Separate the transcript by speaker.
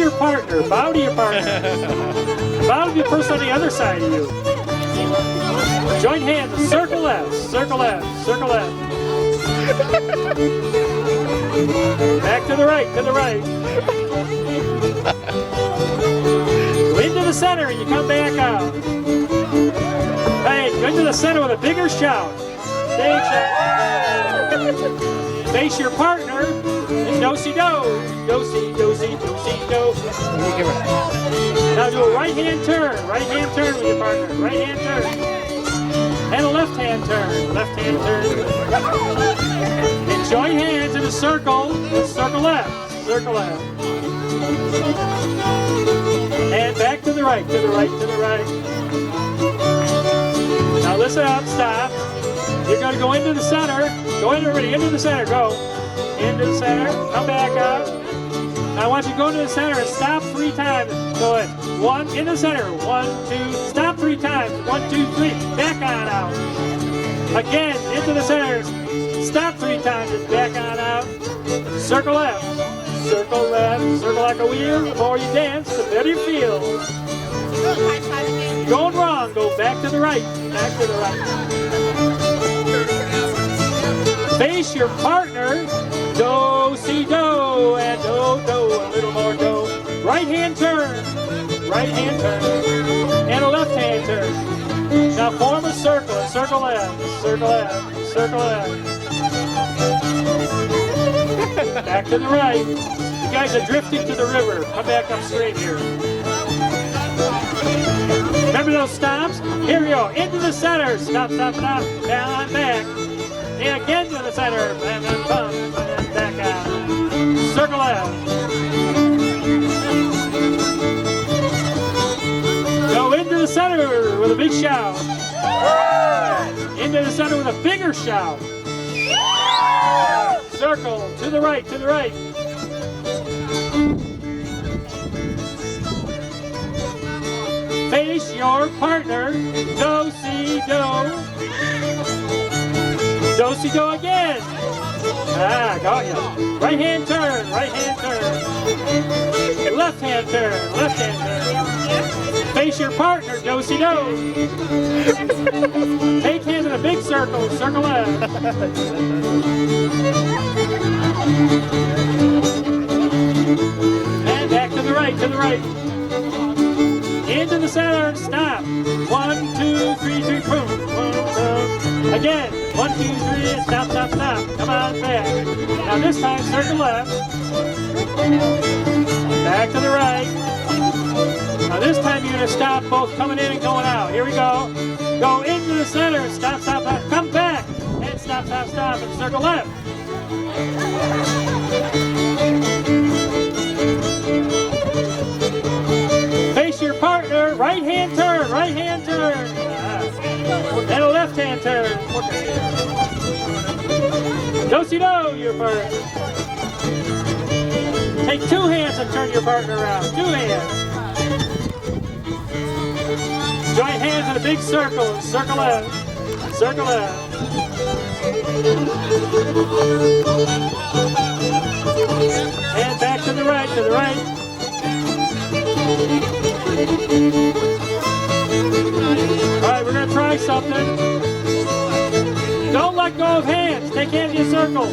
Speaker 1: your partner. Bow to your partner. Bow to the person on the other side of you. Join hands. Circle left. Circle left. Circle left. Back to the right. To the right. Go into the center and you come back out. Hey, go into the center with a bigger shout. Big shout. Face your partner and do-si-do. Do-si, do-si, do-si-do. Now do a right-hand turn. Right-hand turn with your partner. Right-hand turn. And a left-hand turn. Left-hand turn. And join hands in a circle. Circle left. Circle left. And back to the right. To the right. To the right. Now listen up. Stop. You're going to go into the center. Go into the center. Go. Into the center. Come back out. Now I want you to go into the center and stop 3 times. Go ahead. 1 in the center. 1, 2. Stop 3 times. 1, 2, 3. Back on out. Again, into the center. Stop 3 times and back on out. Circle left. Circle left. Circle like a wheel. The more you dance, the better you feel. You're going wrong. Go back to the right. Back to the right. Face your partner, do-si-do, and do-do, a little more do. Right-hand turn, right-hand turn, and a left-hand turn. Now form a circle left, circle left, circle left. Back to the right. You guys are drifting to the river. Come back upstream here. Remember those stops? Here we go, into the center. Stop, stop, stop, down, back. And again to the center, and then bump, and then back out. Circle out. Go into the center with a big shout. Into the center with a bigger shout. Circle to the right, to the right. Face your partner, do-si-do. Do-si-do again. Ah, got you. Right-hand turn, right-hand turn. Left-hand turn, left-hand turn. Face your partner, do-si-do. Take hands in a big circle, circle left. And back to the right, to the right. Into the center and stop. 1, 2, 3, 2, boom, boom, boom. Again, 1, 2, 3, stop, stop, stop. Come on back. Now this time, circle left. Back to the right. Now this time you're going to stop both coming in and going out. Here we go. Go into the center, stop, stop, stop. Come back. And stop, stop, stop, and circle left. Face your partner, right-hand turn, right-hand turn. And a left-hand turn. Do-si-do, your partner. Take 2 hands and turn your partner around. 2 hands. Join hands in a big circle. Circle left. Circle left. And back to the right, to the right. All right, we're going to try something. Don't let go of hands. Take hands in a circle.